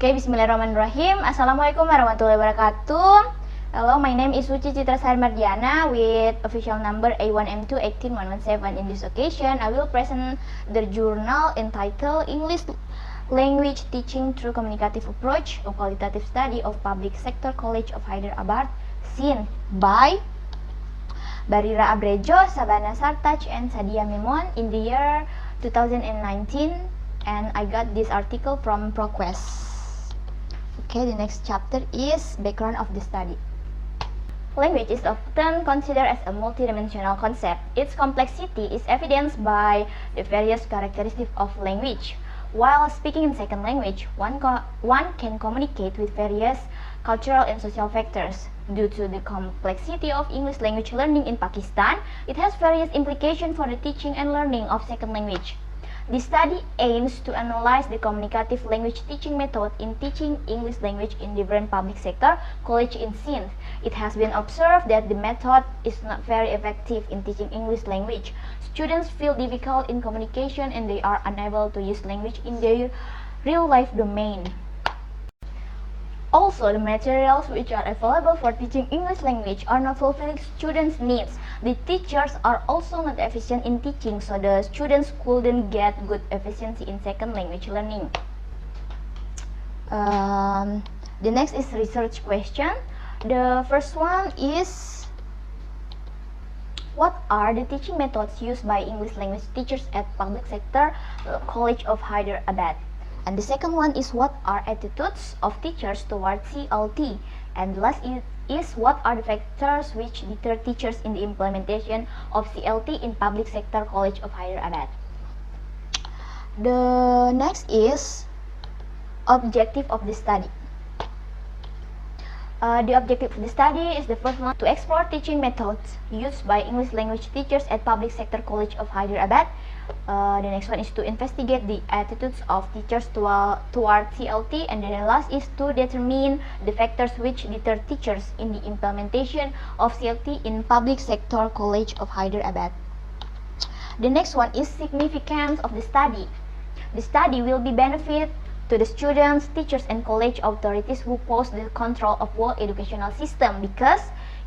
Oke, bismillahirrahmanirrahim. Assalamualaikum warahmatullahi wabarakatuh. Hello, my name is Suci Citra Sari Mardiana with official number A1M2-18117. In this occasion, I will present the journal entitled English Language Teaching Through Communicative Approach, a qualitative study of Public Sector College of Hyderabad, seen by Barira Abrejo, Sabana Sartaj, and Sadia Memon in the year 2019, and I got this article from ProQuest. Okay, the next chapter is background of the study. Language is often considered as a multidimensional concept. Its complexity is evidenced by the various characteristics of language. While speaking in second language, one can communicate with various cultural and social factors. Due to the complexity of English language learning in Pakistan, it has various implications for the teaching and learning of second language. This study aims to analyze the communicative language teaching method in teaching English language in different public sector college in Sindh. It has been observed that the method is not very effective in teaching English language. Students feel difficult in communication and they are unable to use language in their real-life domain. Also, the materials which are available for teaching English language are not fulfilling students' needs. The teachers are also not efficient in teaching, so the students couldn't get good efficiency in second language learning. The next is research question. The first one is, what are the teaching methods used by English language teachers at Public Sector College of Hyderabad? And the second one is, what are attitudes of teachers towards CLT? And last is what are the factors which deter teachers in the implementation of CLT in Public Sector College of Hyderabad? The next is objective of the study. The objective of the study is the first one, to explore teaching methods used by English language teachers at Public Sector College of Hyderabad. The next one is to investigate the attitudes of teachers toward CLT, and then the last is to determine the factors which deter teachers in the implementation of CLT in Public Sector College of Hyderabad. The next one is significance of the study. The study will be benefit to the students, teachers, and college authorities who pose the control of world educational system, because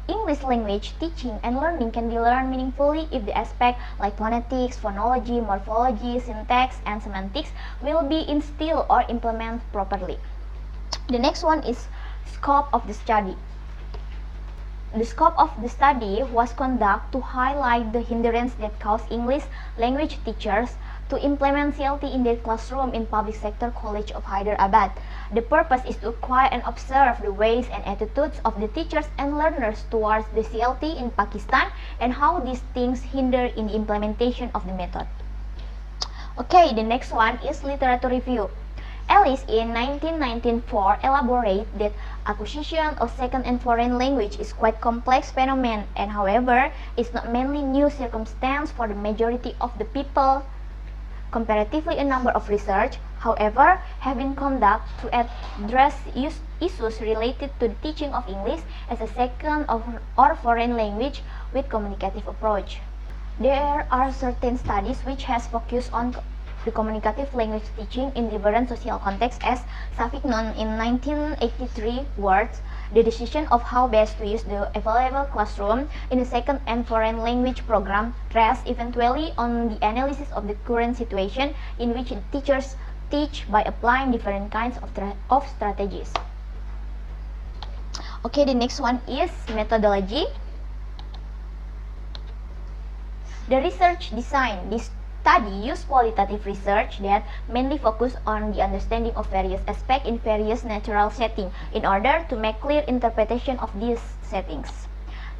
English language teaching and learning can be learned meaningfully if the aspect like phonetics, phonology, morphology, syntax, and semantics will be instilled or implemented properly. The next one is scope of the study. The scope of the study was conducted to highlight the hindrance that cause English language teachers to implement CLT in their classroom in Public Sector College of Hyderabad. The purpose is to acquire and observe the ways and attitudes of the teachers and learners towards the CLT in Pakistan and how these things hinder in the implementation of the method. Okay, the next one is literature review. Ellis in 1994 elaborated that acquisition of second and foreign language is quite complex phenomenon, and however, it's not mainly new circumstance for the majority of the people. Comparatively, a number of research, however, have been conducted to address issues related to the teaching of English as a second or foreign language with communicative approach. There are certain studies which has focused on the communicative language teaching in different social contexts, as Savignon in 1983 words, the decision of how best to use the available classroom in a second and foreign language program rests eventually on the analysis of the current situation in which the teachers teach by applying different kinds of strategies. Okay, the next one is methodology. The research design. This study used qualitative research that mainly focus on the understanding of various aspects in various natural settings in order to make clear interpretation of these settings.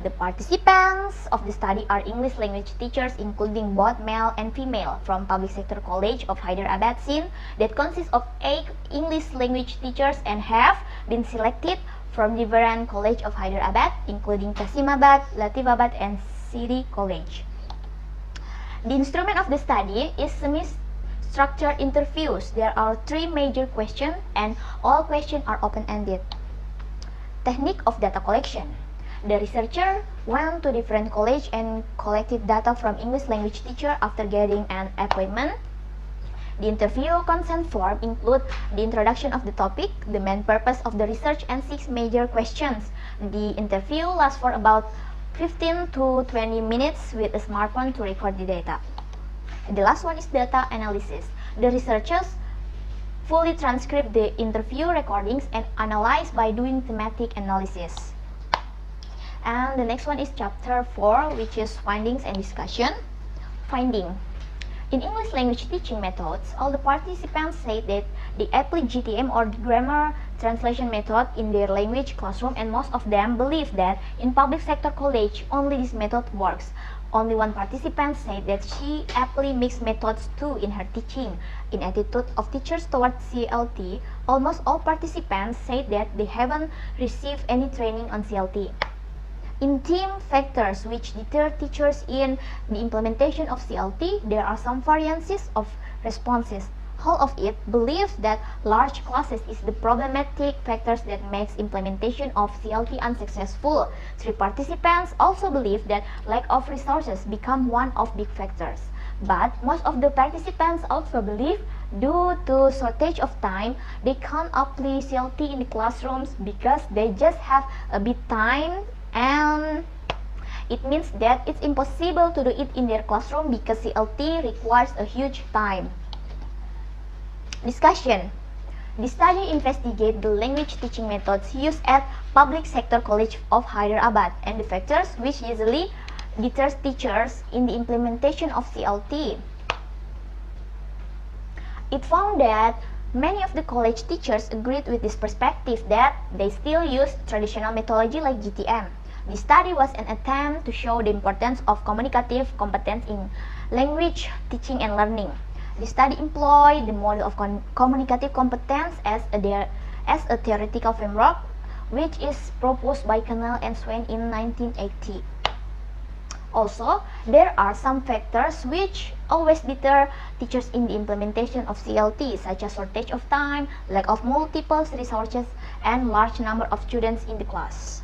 The participants of the study are English language teachers, including both male and female, from Public Sector College of Hyderabad, Sindh, that consists of 8 English language teachers and have been selected from different College of Hyderabad, including Kasimabad, Latifabad, and City College. The instrument of the study is semi-structured interviews. There are 3 major questions and all questions are open-ended. Technique of data collection. The researcher went to different colleges and collected data from English language teacher after getting an appointment. The interview consent form include the introduction of the topic, the main purpose of the research, and 6 major questions. The interview lasts for about 15 to 20 minutes with a smartphone to record the data. The last one is data analysis. The researchers fully transcribe the interview recordings and analyze by doing thematic analysis. And the next one is chapter 4, which is findings and discussion. Finding. In English language teaching methods, all the participants say that they apply GTM or the grammar translation method in their language classroom, and most of them believe that in public sector college only this method works. Only one participant said that she aptly mixed methods too in her teaching. In attitude of teachers towards CLT, almost all participants said that they haven't received any training on CLT. In team factors which deter teachers in the implementation of CLT, there are some variances of responses. Whole of it believes that large classes is the problematic factors that makes implementation of CLT unsuccessful. 3 participants also believe that lack of resources become one of big factors. But most of the participants also believe due to shortage of time, they can't apply CLT in the classrooms because they just have a bit time, and it means that it's impossible to do it in their classroom because CLT requires a huge time. Discussion. The study investigates the language teaching methods used at Public Sector College of Hyderabad and the factors which usually deter teachers in the implementation of CLT. It found that many of the college teachers agreed with this perspective that they still use traditional methodology like GTM. The study was an attempt to show the importance of communicative competence in language teaching and learning. The study employed the model of communicative competence as a theoretical framework, which is proposed by Cannell and Swain in 1980. Also, there are some factors which always deter teachers in the implementation of CLT, such as shortage of time, lack of multiple resources, and large number of students in the class.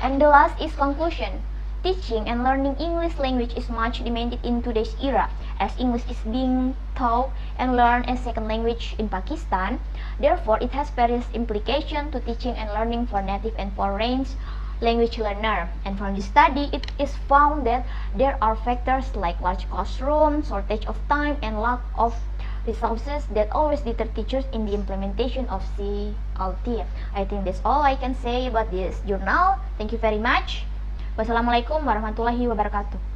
And the last is conclusion. Teaching and learning English language is much demanded in today's era, as English is being taught and learned as second language in Pakistan. Therefore, it has various implications to teaching and learning for native and foreign language learner. And from the study, it is found that there are factors like large classroom, shortage of time, and lack of resources that always deter teachers in the implementation of CLT. I think that's all I can say about this journal. Thank you very much. Wassalamualaikum warahmatullahi wabarakatuh.